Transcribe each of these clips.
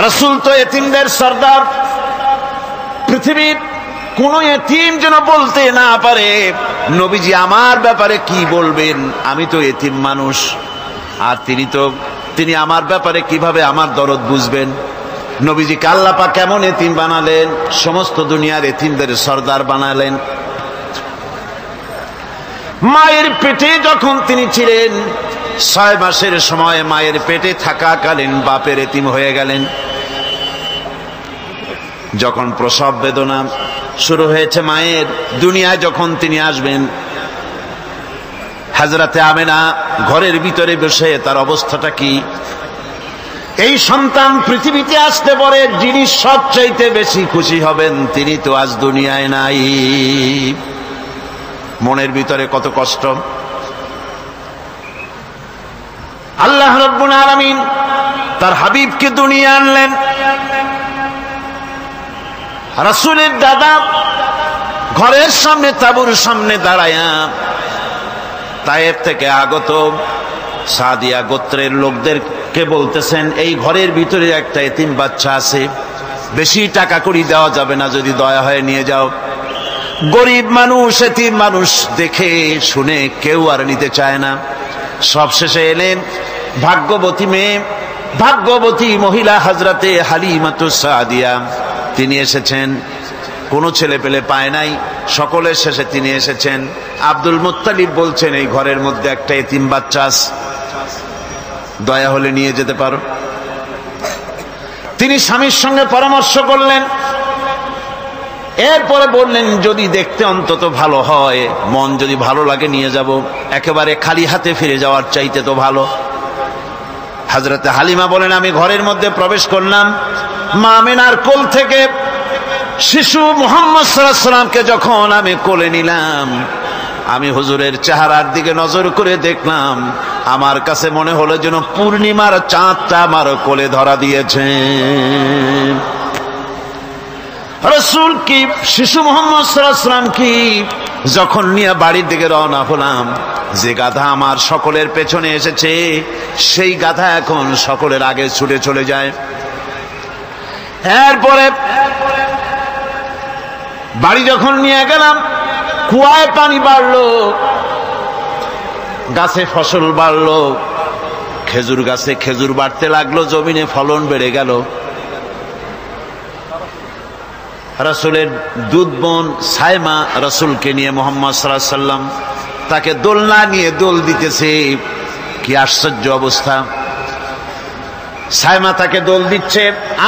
রাসূল তো এতিমদের সর্দার। পৃথিবীর কোন এতিম যেন বলতে না পারে নবীজি আমার ব্যাপারে কি বলবেন, আমি তো এতিম মানুষ, আর তিনি আমার ব্যাপারে কিভাবে আমার দরদ বুঝবেন। নবীজিকে আল্লাহ পাক কেমন এতিম বানালেন, সমস্ত দুনিয়ার এতিমদের সর্দার বানালেন। মায়ের পেটে যখন তিনি ছিলেন, 6 মাসের সময় মায়ের পেটে থাকাকালীন বাপের এতিম হয়ে গেলেন। যখন প্রসব বেদনা শুরু হয়েছে মায়ের, দুনিয়ায় যখন তিনি আসবেন, হযরতে আমেনা ঘরের ভিতরে বসে তার অবস্থাটা কি, এই সন্তান পৃথিবীতে আসতে পরে যিনি সবচাইতে বেশি খুশি হবেন তিনি তো আজ দুনিয়ায় নাই। মনের ভিতরে কত কষ্ট। আল্লাহ রাব্বুল আলামিন তার হাবিবকে দুনিয়া আনলেন। রাসূলের দাদা ঘরের সামনে তাঁবুর সামনে দাঁড়ায়া তায়েফ থেকে আগত সাদিয়া গোত্রের লোকদেরকে বলতেছেন, এই ঘরের ভিতরে একটা এতিম বাচ্চা আছে, বেশি টাকা কড়ি দেওয়া যাবে না, যদি দয়া হয় নিয়ে যাও। গরিব মানুষ, এতিম মানুষ দেখে শুনে কেউ আর নিতে চায় না। সবশেষে এলেন ভাগ্যবতী মেয়ে, ভাগ্যবতী মহিলা হযরতে হালিমাতুস সাদিয়া, তিনি এসেছেন। কোনো ছেলে পেলে পায় নাই, সকলের শেষে তিনি এসেছেন। আব্দুল মুত্তালিব বলছেন, এই ঘরের মধ্যে একটা এতিম বাচ্চা আছে, দয়া হলে নিয়ে যেতে পারো। তিনি স্বামীর সঙ্গে পরামর্শ করলেন, এরপরে বললেন যদি দেখতে অন্তত ভালো হয়, মন যদি ভালো লাগে নিয়ে যাব, একেবারে খালি হাতে ফিরে যাওয়ার চাইতে তো ভালো। হযরতে হালিমা বলেন, আমি ঘরের মধ্যে প্রবেশ করলাম, মা আমিনার কোল থেকে শিশু মুহাম্মদ সাল্লাল্লাহু আলাইহি ওয়াসাল্লামকে যখন আমি কোলে নিলাম, আমি হুজুরের চেহারার দিকে নজর করে দেখলাম, আমার কাছে মনে হলো যেন পূর্ণিমার চাঁদটা আমার কোলে ধরা দিয়েছে। রাসূল কি শিশু মুহাম্মদ সাল্লাল্লাহু আলাইহি ওয়াসাল্লাম কি যখন নিয়ে বাড়ির দিকে রওনা হলাম, যে গাধা আমার সকলের পেছনে এসেছে সেই গাধা এখন সকলের আগে ছুটে চলে যায়। এরপরে বাড়ি যখন নিয়ে গেলাম, কুয়ায় পানি বাড়লো, গাছে ফসল বাড়লো, খেজুর গাছে খেজুর বাড়তে লাগলো, জমিনে ফলন বেড়ে গেল। রাসূলের দুধ বোন সাইমা রাসূলকে নিয়ে মুহাম্মদ সাল্লাল্লাহু আলাইহি ওয়াসাল্লাম তাকে দোলনা নিয়ে দোল দিতেছে। কি আশ্চর্য অবস্থা! সাইমা তাকে দোল দিচ্ছে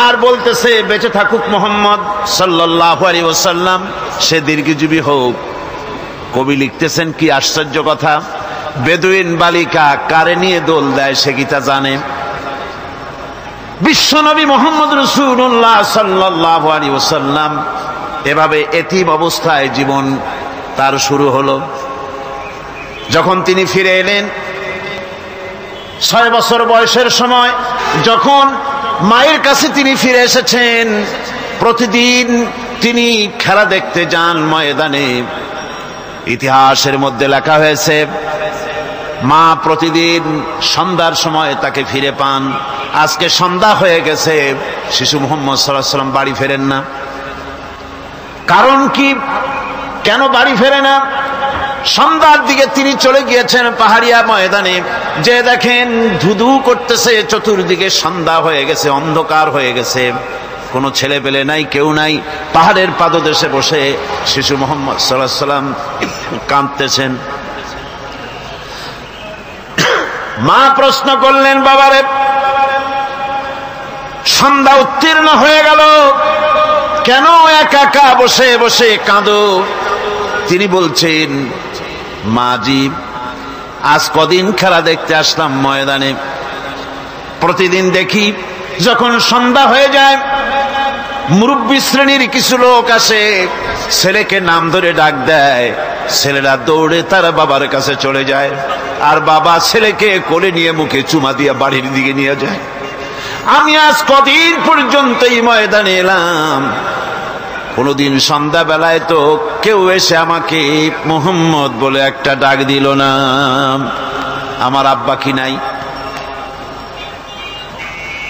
আর বলতেছে, বেঁচে থাকুক মুহাম্মদ সাল্লাল্লাহু আলাইহি ওয়াসাল্লাম, সে দীর্ঘজীবী হোক। কবি লিখতেছেন, কি আশ্চর্য কথা, বেদুইন বালিকা কারে নিয়ে দোল দেয় সে কি তা জানে? বিশ্বনবী মুহাম্মদ রাসূলুল্লাহ সাল্লাল্লাহু আলাইহি ওয়াসাল্লাম এভাবে এতিম অবস্থায় জীবন তার শুরু হলো। যখন তিনি ফিরে এলেন 6 বছর বয়সের সময়, যখন মায়ের কাছে তিনি ফিরে এসেছেন, প্রতিদিন তিনি খেলা দেখতে যান ময়দানে। ইতিহাসের মধ্যে লেখা হয়েছে, মা প্রতিদিন সন্ধ্যার সময় তাকে ফিরে পান। আজকে সন্ধ্যা হয়ে গেছে, শিশু মুহাম্মদ সাল্লাল্লাহু আলাইহি ওয়াসাল্লাম বাড়ি ফেরেন না। কারণ কি, কেন বাড়ি ফেরে না? সন্ধ্যার দিকে তিনি চলে গিয়েছেন পাহাড়িয়া ময়দানে, যে দেখেন ধুধু করতেছে, চতুর্দিকে সন্ধ্যা হয়ে গেছে, অন্ধকার হয়ে গেছে, কোনো ছেলে পেলে নাই, কেউ নাই। পাহাড়ের পাদদেশে বসে শিশু মুহাম্মদ সাল্লাল্লাহু আলাইহি ওয়াসাল্লাম কাঁদতেছেন। মা প্রশ্ন করলেন, বাবারে সন্ধ্যা উত্তীর্ণ হয়ে গেল, কেন একা একা বসে বসে কাঁদো? তিনি বলছেন, মাজি আজ কদিন খেলা দেখতে আসলাম ময়দানে, প্রতিদিন দেখি যখন সন্ধ্যা হয়ে যায় মুরব্বী শ্রেণীর কিছু লোক আসে, ছেলেকে নাম ধরে ডাক দেয়, ছেলেরা দৌড়ে তার বাবার কাছে চলে যায়, আর বাবা ছেলেকে কোলে নিয়ে মুখে চুমা দিয়ে বাড়ির দিকে নিয়ে যায়। আমি আজ কদিন পর্যন্ত এই ময়দানে এলাম, কোনদিন সন্ধ্যাবেলায় তো কেউ এসে আমাকে মুহাম্মদ বলে একটা ডাক দিল না। আমার আব্বা কি নাই?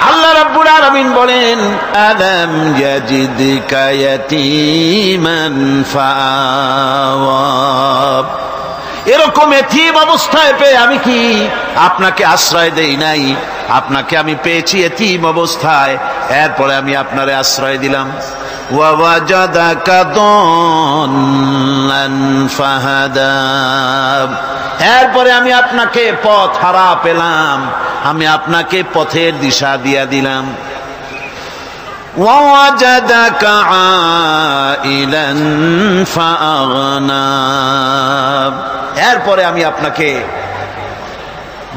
আল্লাহ রাব্বুল আলামিন বলেন, আলাম ইয়াজিদকা ইয়াতীমান ফাআওয়া, এরকম এতিম অবস্থায় পেয়ে আমি কি আপনাকে আশ্রয় দেই নাই? আপনাকে আমি পেয়েছি এতিম অবস্থায়, এরপরে আমি আপনারে আশ্রয় দিলাম। ওয়া ওয়াজাদাকা দাল্লান ফাহাদা, এরপরে আমি আপনাকে পথ হারা পেলাম, আমি আপনাকে পথের দিশা দিয়া দিলাম। ওয়া ওয়াজাদাকা আইলান ফাআগনা, এরপরে আমি আপনাকে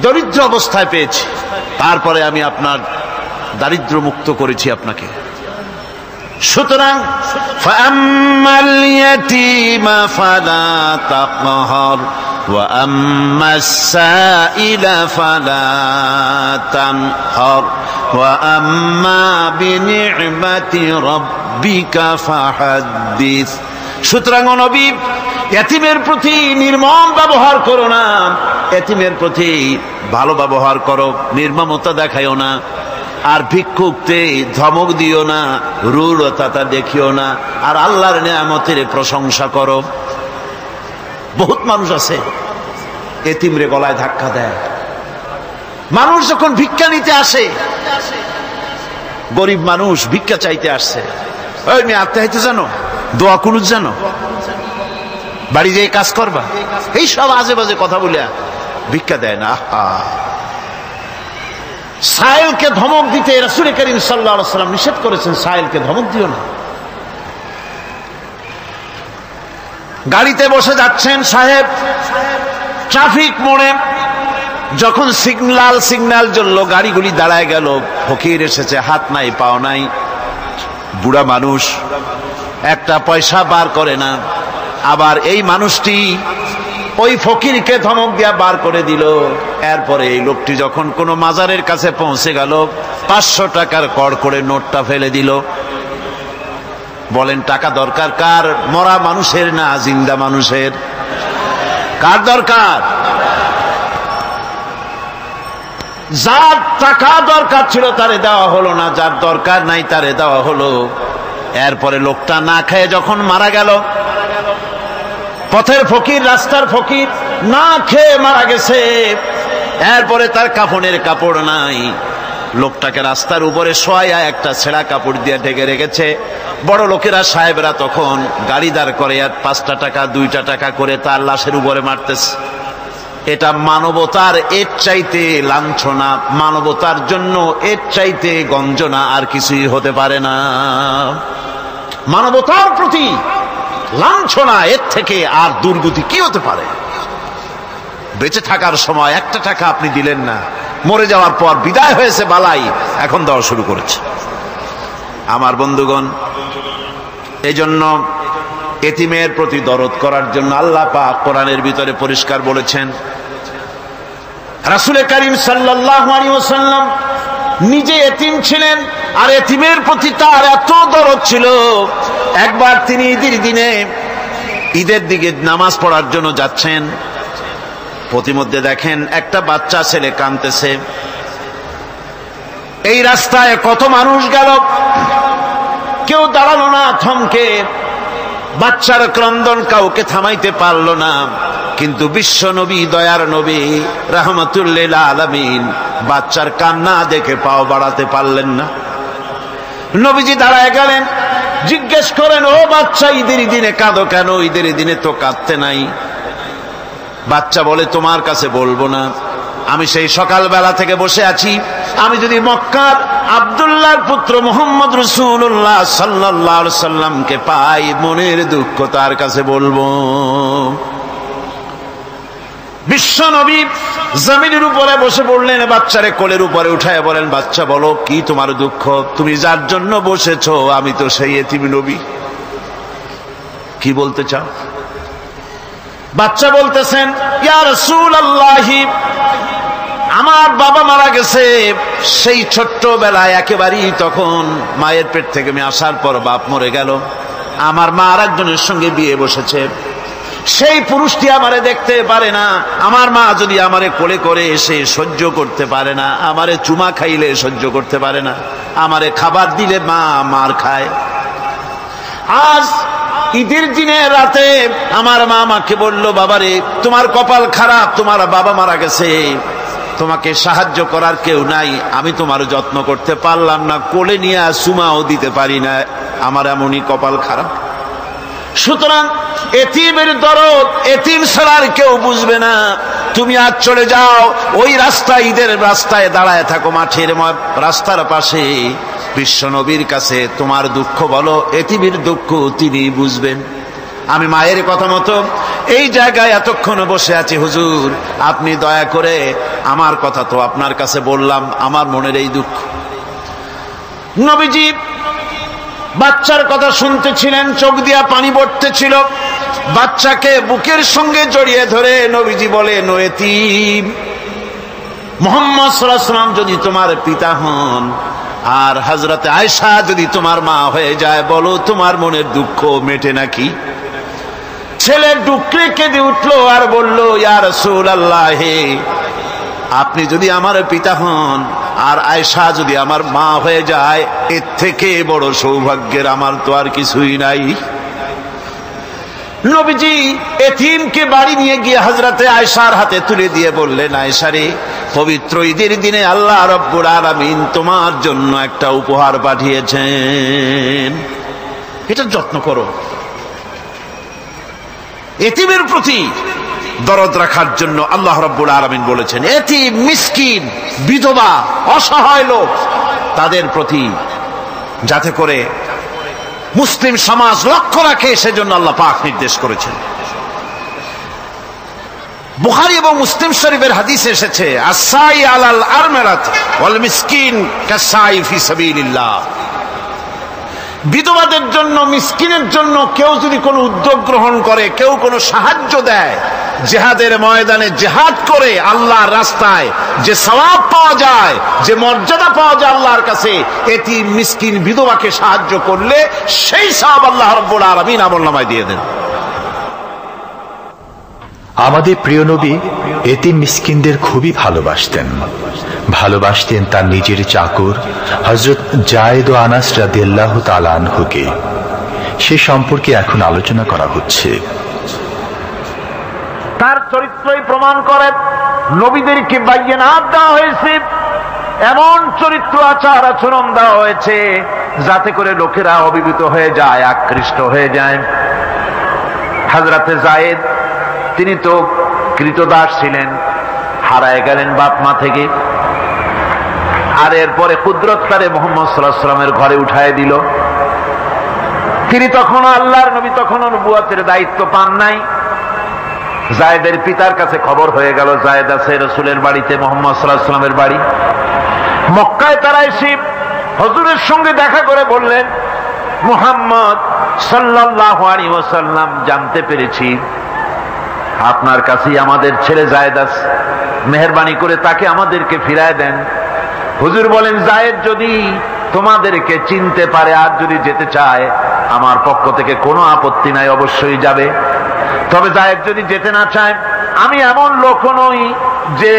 দরিদ্র অবস্থায় পেয়েছি, তারপরে আমি আপনার দারিদ্র মুক্ত করেছি আপনাকে। সুতরাং ফাআম্মাল ইয়াতীমা ফালা তাকহার ওয়া আম্মাস সাইলা ফালা তানহার ওয়া আম্মা বিনি'মাতি রাব্বিকা ফাহাদ্দিস। সুতরাং নবী, এতিমের প্রতি নির্মম ব্যবহার করো না, এতিমের প্রতি ভালো ব্যবহার করো, নির্মমতা দেখাইও না। আর ভিক্ষুকতে ধমক দিও না, রূঢ়তা দেখিও না, আর আল্লাহর নিয়ামতের প্রশংসা করো। বহুত মানুষ আছে এতিমরে গলায় ধাক্কা দেয়। মানুষ যখন ভিক্ষা নিতে আসে, গরিব মানুষ ভিক্ষা চাইতে আসছে, ওই মেয়ে আত্মা হইতে জানো, দোয়া কুনুত জানো, বাড়ি যেয়ে কাজ করবা, এই সব আজে বাজে কথা বলিয়া ভিক্ষা দেয় না। সাইলকে ধমক দিতে রাসূল করিম সাল্লাল্লাহু আলাইহি ওয়াসাল্লাম নিষেধ করেছেন, সাইলকে ধমক দিও না। গাড়িতে বসে যাচ্ছেন সাহেব, ট্রাফিক মোড়ে যখন সিগন্যাল জ্বলল, গাড়িগুলি দাঁড়ায় গেল, ফকির এসেছে, হাত নাই পাও নাই, বুড়া মানুষ, একটা পয়সা বার করে না। আবার এই মানুষটি ওই ফকিরকে ধমক দিয়া বার করে দিল। এরপরে এই লোকটি যখন কোনো মাজারের কাছে পৌঁছে গেল, 500 টাকার কড় করে নোটটা ফেলে দিল। বলেন টাকা দরকার কার? মরা মানুষের না জিন্দা মানুষের? কার দরকার? যার টাকা দরকার ছিল তারে দেওয়া হলো না, যার দরকার নাই তারে দেওয়া হলো। এরপরে লোকটা না খেয়ে যখন মারা গেল, পথের ফকির, রাস্তার ফকির, না খেয়ে মারা গেছে। এরপরে তার কাফনের কাপড় নাই, লোকটাকে রাস্তার উপরে শোয়াইয়া একটা ছেঁড়া কাপড় দিয়ে ঢেকে রেখেছে। বড় লোকেরা, সাহেবরা তখন গাড়ি দাঁড় করে আর 5টা টাকা 2টা টাকা করে তার লাশের উপরে মারতেছে। এটা মানবতার এর চাইতে লাঞ্ছনা, মানবতার জন্য এর চাইতে গঞ্জনা আর কিছুই হতে পারে না। মানবতার প্রতি লাঞ্ছনা, এর থেকে আর দুর্গতি কি হতে পারে? বেঁচে থাকার সময় 1টা টাকা আপনি দিলেন না, মরে যাওয়ার পর বিদায় হয়েছে বালাই, এখন দেওয়া শুরু করেছে। আমার বন্ধুগণ, এই জন্য এতিমের প্রতি দরদ করার জন্য আল্লাহ পাক কোরআনের ভিতরে পরিষ্কার বলেছেন। রাসূল করিম সাল্লাল্লাহু আলাইহি ওয়াসাল্লাম নিজে এতিম ছিলেন, আর এতিমের প্রতি তার এত দরদ ছিল, একবার তিনি ঈদের দিকে নামাজ পড়ার জন্য যাচ্ছেন। প্রতিমধ্যে দেখেন একটা বাচ্চা ছেলে কাঁদতেছে। এই রাস্তায় কত মানুষ গেল, কেউ দাঁড়ালো না থমকে, বাচ্চার ক্রন্দন কাউকে থামাইতে পারল না। কিন্তু বিশ্ব নবী, দয়ার নবী, রাহমাতুল লিল আলামিন বাচ্চার কান্না দেখে পাও বাড়াতে পারলেন না। নবীজি দাঁড়ায় গেলেন, জিজ্ঞেস করেন, ও বাচ্চা, ঈদের দিনে কাঁদো কেন? ঈদের দিনে তো কাঁদতে নাই। বাচ্চা বলে, তোমার কাছে বলবো না, আমি সেই সকালবেলা থেকে বসে আছি, আমি যদি মক্কার আব্দুল্লাহর পুত্র মুহাম্মদ রাসূলুল্লাহ সাল্লাল্লাহু আলাইহি সাল্লামকে পাই, মনের দুঃখ তার কাছে বলবো। বিশ্ব নবী জমিনের উপরে বসে পড়লেন, বাচ্চারে কোলের উপরে উঠায় বলেন, বাচ্চা বলো কি তোমার দুঃখ? তুমি যার জন্য বসেছো আমি তো সেই এতিম নবী, কি বলতে চাও? বাচ্চা বলতেছেন, ইয়া রাসূলুল্লাহ, আমার বাবা মারা গেছে সেই ছোট্টবেলায়, একেবারেই তখন মায়ের পেট থেকে আমি আসার পর বাপ মরে গেল। আমার মা আর একজনের সঙ্গে বিয়ে বসেছে, সেই পুরুষটি আমারে দেখতে পারে না, আমার মা যদি আমারে কোলে করে এসে সহ্য করতে পারে না, আমারে চুমা খাইলে সহ্য করতে পারে না, আমারে খাবার দিলে মা মার খায়। আজ ঈদের দিনে রাতে আমার মা আমাকে বলল, বাবারে তোমার কপাল খারাপ, তোমার বাবা মারা গেছে, তোমাকে সাহায্য করার কেউ নাই, আমি তোমার যত্ন করতে পারলাম না, কোলে নিয়ে চুমাও দিতে পারি না, আমার এমনই কপাল খারাপ। সুতরাং এতিমের দরদ এতিম ছাড়ার কেউ বুঝবে না। তুমি আজ চলে যাও, ওই রাস্তায়, ঈদের রাস্তায় দাঁড়ায় থাকো, মাঠের রাস্তার পাশে, বিশ্ব নবীর কাছে তোমার দুঃখ বলো, এতিমের দুঃখ তিনি বুঝবেন। আমি মায়ের কথা মতো এই জায়গায় এতক্ষণ বসে আছি, হুজুর আপনি দয়া করে, আমার কথা তো আপনার কাছে বললাম, আমার মনের এই দুঃখ। নবীজি বাচ্চার কথা শুনতেছিলেন, চোখ দিয়া পানি পড়তেছিল, বাচ্চাকে বুকের সঙ্গে জড়িয়ে ধরে নবীজি বলেন, ও এতিম, মুহাম্মদ সাল্লাল্লাহু আলাইহি ওয়াসাল্লাম যদি তোমার পিতা হন আর হযরতে আয়েশা যদি তোমার মা হয়ে যায়, বলো তোমার মনের দুঃখ মেটে নাকি? ছেলে ডুকরে কেঁদে উঠলো আর বলল, ইয়া রাসূলুল্লাহ, হে আপনি যদি আমার পিতা হন আর আয়েশা যদি আমার মা হয়ে যায়, এর থেকে বড় সৌভাগ্যের আমার তো আর কিছুই নাই। নবীজি এতিমকে বাড়ি নিয়ে গিয়ে হযরতে আয়েশার হাতে তুলে দিয়ে বললেন, আয়েশা রে, পবিত্র ঈদের দিনে আল্লাহ রাব্বুল আলামিন তোমার জন্য একটা উপহার পাঠিয়েছেন, এটা যত্ন করো। এতিমের প্রতি দরদ রাখার জন্য আল্লাহ রাব্বুল আলামিন বলেছেন, এতিম, মিসকিন, বিধবা, অসহায় লোক, তাদের প্রতি যাতে করে মুসলিম সমাজ লক্ষ্য রাখে, সেজন্য আল্লাহ পাক নির্দেশ করেছেন। বুখারী এবং মুসলিম শরীফের হাদিসে এসেছে, আসাই আলাল আরমালাত ওয়াল মিসকিন কাসাই ফি সাবিলিল্লাহ। বিধবাদের জন্য, মিসকিনের জন্য কেউ যদি কোনো উদ্যোগ গ্রহণ করে, কেউ কোনো সাহায্য দেয়, জিহাদের ময়দানে জিহাদ করে আল্লাহর রাস্তায় যে সওয়াব পাওয়া যায়, যে মর্যাদা পাওয়া যায় আল্লাহর কাছে, এতিম, মিসকিন, বিধবাকে সাহায্য করলে সেই সওয়াব আল্লাহ রাব্বুল আলামিন আমলনামায় দিয়ে দেন। আমাদের প্রিয় নবী এতিম মিসকিনদের খুবই ভালোবাসতেন তার নিজের চাকর হযরত যায়েদ ও আনাস রাদিয়াল্লাহু তাআলা আনহুকে। সে সম্পর্কে এখন আলোচনা করা হচ্ছে। তার চরিত্রই প্রমাণ করে, নবীদেরকে বাইয়িনাত দেওয়া হয়েছে, এমন চরিত্র, আচার আচরণ দেওয়া হয়েছে যাতে করে লোকেরা অভিভূত হয়ে যায়, আকৃষ্ট হয়ে যায়। হযরতে যায়েদ, তিনি তো কৃতদাস ছিলেন, হারায় গেলেন বাপ মা থেকে, আর এরপরে কুদরত তারে মুহাম্মদ সাল্লাল্লাহু আলাইহি ওয়াসাল্লামের ঘরে উঠায় দিল। তিনি তখনও আল্লাহর নবী, তখনও নবুয়তের দায়িত্ব পান নাই। যায়েদের পিতার কাছে খবর হয়ে গেল, যায়েদ আছে রাসূলের বাড়িতে, মুহাম্মদ সাল্লাল্লাহু আলাইহি ওয়াসাল্লামের বাড়ি মক্কায়। তারা এসে হুজুরের সঙ্গে দেখা করে বললেন, মুহাম্মদ সাল্লাল্লাহু আলাইহি ওয়াসাল্লাম, জানতে পেরেছি আপনার কাছেই আমাদের ছেলে যায়েদ আছে, মেহেরবানি করে তাকে আমাদেরকে ফিরায় দেন। হুজুর বলেন, যায়েদ যদি তোমাদেরকে চিনতে পারে আর যদি যেতে চায়, আমার পক্ষ থেকে কোনো আপত্তি নাই, অবশ্যই যাবে। তবে যায়েদ যদি যেতে না চায়, আমি এমন লোক নই যে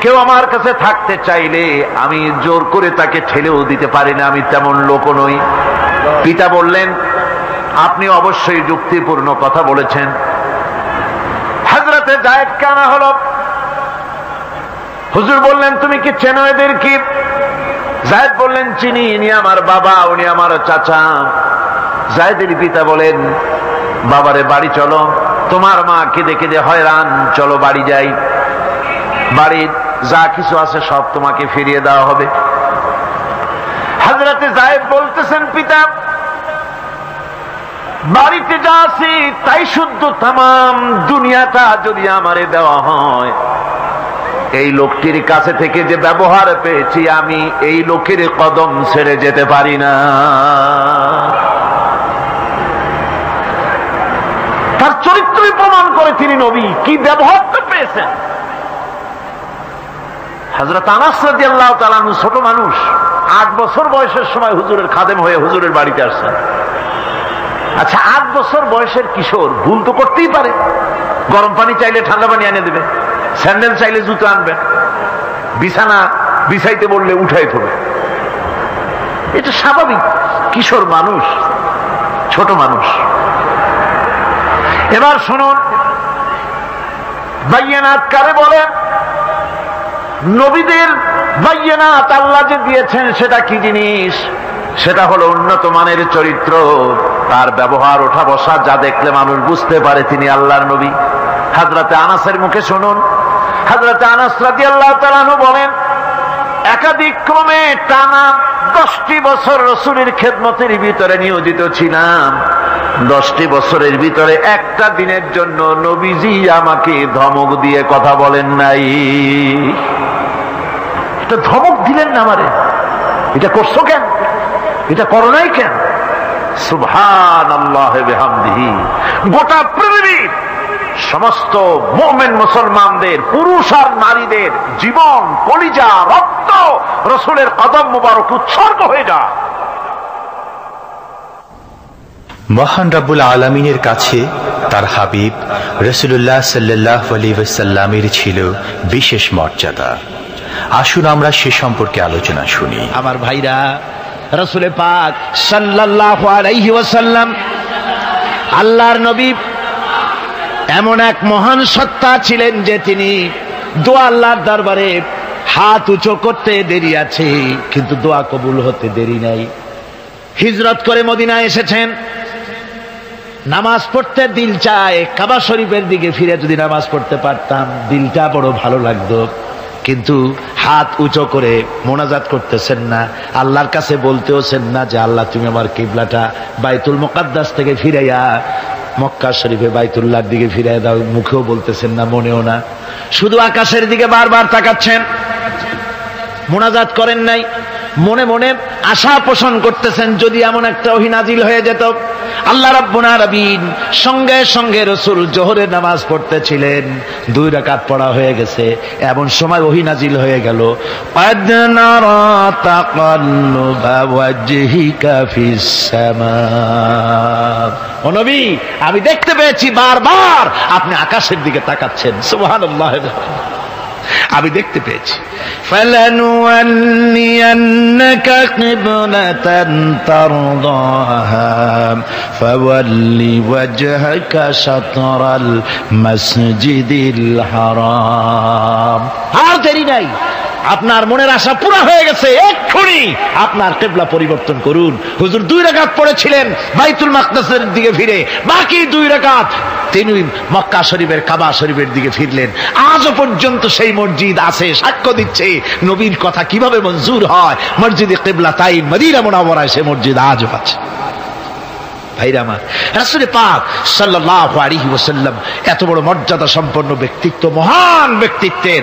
কেউ আমার কাছে থাকতে চাইলে আমি জোর করে তাকে ঠেলেও দিতে পারি না, আমি তেমন লোক নই। পিতা বললেন, আপনি অবশ্যই যুক্তিপূর্ণ কথা বলেছেন। হযরতে যায়েদকে আনা হলো। হুজুর বললেন, তুমি কি চেনো এদের? কি? যায়েদ বললেন, চিনি, ইনি আমার বাবা, উনি আমার চাচা। যায়েদের পিতা বলেন, বাবারে বাড়ি চলো, তোমার মা কেঁদে কেঁদে হয়রান, চলো বাড়ি যাই, বাড়ির যা কিছু আছে সব তোমাকে ফিরিয়ে দেওয়া হবে। হযরতে যায়েদ বলতেছেন, পিতা বাড়িতে যা আছি তাই শুদ্ধ, তামাম দুনিয়াটা যদি আমারে দেওয়া হয়, এই লোকটির কাছে থেকে যে ব্যবহার পেয়েছি, আমি এই লোকের কদম ছেড়ে যেতে পারি না। তার চরিত্রই প্রমাণ করে তিনি নবী, কি ব্যবহারটা পেয়েছেন। হযরত আনাস রাদিয়াল্লাহু তাআলা আনহু ছোট মানুষ, 8 বছর বয়সের সময় হুজুরের খাদেম হয়ে হুজুরের বাড়িতে আসছেন। আচ্ছা 8 বছর বয়সের কিশোর ভুল তো করতেই পারে, গরম পানি চাইলে ঠান্ডা পানি এনে দেবে, স্যান্ডেল চাইলে জুতো আনবে, বিছানা বিছাইতে বললে উঠাই দেবে, এটা স্বাভাবিক। কিশোর মানুষ, ছোট মানুষ। এবার শুনুন, বাইয়ানাত কারে বলে? নবীদের বাইয়ানাত আল্লাহ যে দিয়েছেন সেটা কি জিনিস? সেটা হলো উন্নত মানের চরিত্র, তার ব্যবহার, ওঠা বসা যা দেখলে মানুষ বুঝতে পারে তিনি আল্লাহর নবী। হযরতে আনাসের মুখে শুনুন, হযরতে আনাস রাদিয়াল্লাহু তাআলা আনহু বলেন, একাধিক ক্রমে টানা 10টি বছর রাসূলের খেদমতের ভিতরে নিয়োজিত ছিলাম। 10টি বছরের ভিতরে একটা দিনের জন্য নবীজি আমাকে ধমক দিয়ে কথা বলেন নাই। এটা ধমক দিলেন না আমারে, এটা করছো কেন, এটা করো নাই কেন? সুবহানাল্লাহ বিহামদিহি। গোটা পৃথিবীর সমস্ত মুমিন মুসলমানদের, পুরুষ আর নারীদের জীবন, কলিজা, রক্ত রাসূলের কদম মুবারক উৎসর্গ হয়ে যায়। মহান রব্বুল আলামিনের কাছে তার হাবিব রাসূলুল্লাহ সাল্লাল্লাহু আলাইহি ওয়াসাল্লামের ছিল বিশেষ মর্যাদা। আসুন আমরা সে সম্পর্কে আলোচনা শুনি। আমার ভাইরা, রাসূল পাক সাল্লাল্লাহু আলাইহি ওয়াসাল্লাম আল্লাহর নবী এমন এক মহান সত্তা ছিলেন যে তিনি দোয়া আল্লাহর দরবারে হাত উঁচু করতে দেরি আছে, কিন্তু দোয়া কবুল হতে দেরি নাই। হিজরত করে মদিনায় এসেছেন, নামাজ পড়তে দিল চায়, কাবা শরীফের দিকে ফিরে যদি নামাজ পড়তে পারতাম দিলটা বড় ভালো লাগতো, কিন্তু হাত উঁচু করে মোনাজাত করতেছেন না, আল্লাহর কাছে বলতেওছেন না যে আল্লাহ তুমি আমার কিবলাটা বাইতুল মুকাদ্দাস থেকে ফিরাইয়া মক্কা শরীফে বাইতুল্লাহর দিকে ফিরাই দাও, মুখেও বলতেছেন না, মনেও না, শুধু আকাশের দিকে বারবার তাকাচ্ছেন, মোনাজাত করেন নাই। মনে মনে আশা পোষণ করতেছেন যদি এমন একটা ওহী নাজিল হয়ে যেত। আল্লাহ রাব্বুল আলামিন সঙ্গে সঙ্গে রাসূল জোহরের নামাজ পড়তেছিলেন, 2 রাকাত পড়া হয়ে গেছে, এমন সময় ওহী নাজিল হয়ে গেল, ক্বাদ নারা তাকাল্লুবা ওয়াজহিকা ফিস সামা। ও নবী, আমি দেখতে পেয়েছি বারবার আপনি আকাশের দিকে তাকাচ্ছেন। সুবহানাল্লাহ, আমি দেখতে পেয়েছি। ফালানুওয়াল্লিয়ান্নাকা কিবলাতান তারদাহা ফাওয়াল্লি ওয়াজহাকা শাতরাল মাসজিদিল হারাম। আর দেরি নাই, আপনার মনের আশা পুরা হয়ে গেছে, এক্ষুনি আপনার কিবলা পরিবর্তন করুন। হুজুর 2 রাকাত পড়েছিলেন বাইতুল মাকদাসের দিকে ফিরে, বাকি 2 রাকাত তিনি মক্কা শরীফের কাবা শরীফের দিকে ফিরলেন। আজও পর্যন্ত সেই মসজিদ আছে, সাক্ষ্য দিচ্ছে নবীর কথা কিভাবে মঞ্জুর হয়। মসজিদে কিবলাতাইন মদিনা মুনাওয়ারায় সে মসজিদ আজও আছে। ভাইরা আমার, রাসূল পাক সাল্লাল্লাহু আলাইহি ওয়াসাল্লাম এত বড় মর্যাদা সম্পন্ন ব্যক্তিত্ব, মহান ব্যক্তিত্বের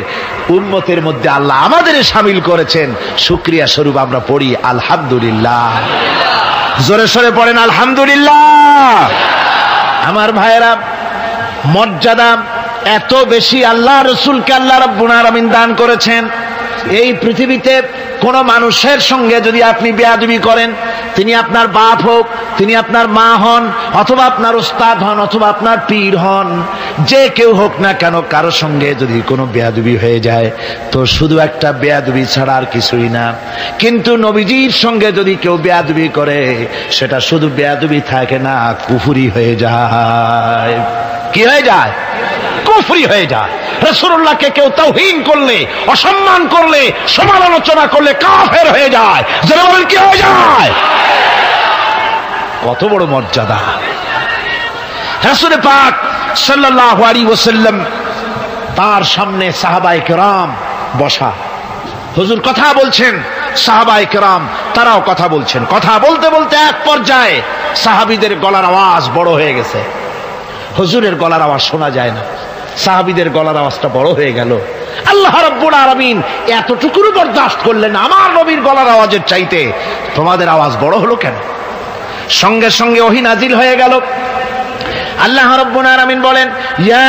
উম্মতের মধ্যে আল্লাহ আমাদের শামিল করেছেন। শুকরিয়া স্বরূপ আমরা পড়ি আলহামদুলিল্লাহ। জোরে সোরে পড়েন আলহামদুলিল্লাহ। আমার ভাইরা, মর্যাদা এত বেশি আল্লাহ রাসূলকে আল্লাহ রাব্বুল আলামিন দান করেছেন। এই পৃথিবীতে কোন মানুষের সঙ্গে যদি আপনি বেয়াদবি করেন, তিনি আপনার বাপ হোক, তিনি আপনার মা হন, অথবা আপনার উস্তাদ হন, অথবা আপনার পীর হন, যে কেউ হোক না কেন, কারো সঙ্গে যদি কোনো বেয়াদবি হয়ে যায় তো শুধু একটা বেয়াদবি ছাড়া আর কিছুই না। কিন্তু নবীজির সঙ্গে যদি কেউ বেয়াদবি করে সেটা শুধু বেয়াদবি থাকে না, কুফরি হয়ে যায়। কি হয়ে যায়? কুফরি হয়ে যায়। রাসূলুল্লাহকে কেউ তাওহীন করলে, অসম্মান করলে, সমালোচনা করলে কাফের হয়ে যায়। যারা বলেন কি হয়ে যায়? কত বড় মর্যাদা! রাসূল পাক সাল্লাল্লাহু আলাইহি ওয়াসাল্লাম, তার সামনে সাহাবায়ে কেরাম বসা, হুজুর কথা বলছেন, সাহাবায়ে কেরাম তারাও কথা বলছেন। কথা বলতে বলতে এক পর্যায়ে সাহাবীদের গলার আওয়াজ বড় হয়ে গেছে, হুজুরের গলার আওয়াজ শোনা যায় না, সাহাবীদের গলার আওয়াজটা বড় হয়ে গেল। আল্লাহ রাব্বুল আলামিন এতটুকুও বরদাস্ত করলেন, আমার নবীর গলার আওয়াজের চাইতে তোমাদের আওয়াজ বড় হলো কেন? সঙ্গে সঙ্গে ওহী নাজিল হয়ে গেল। আল্লাহ রাব্বুল আলামিন বলেন, ইয়া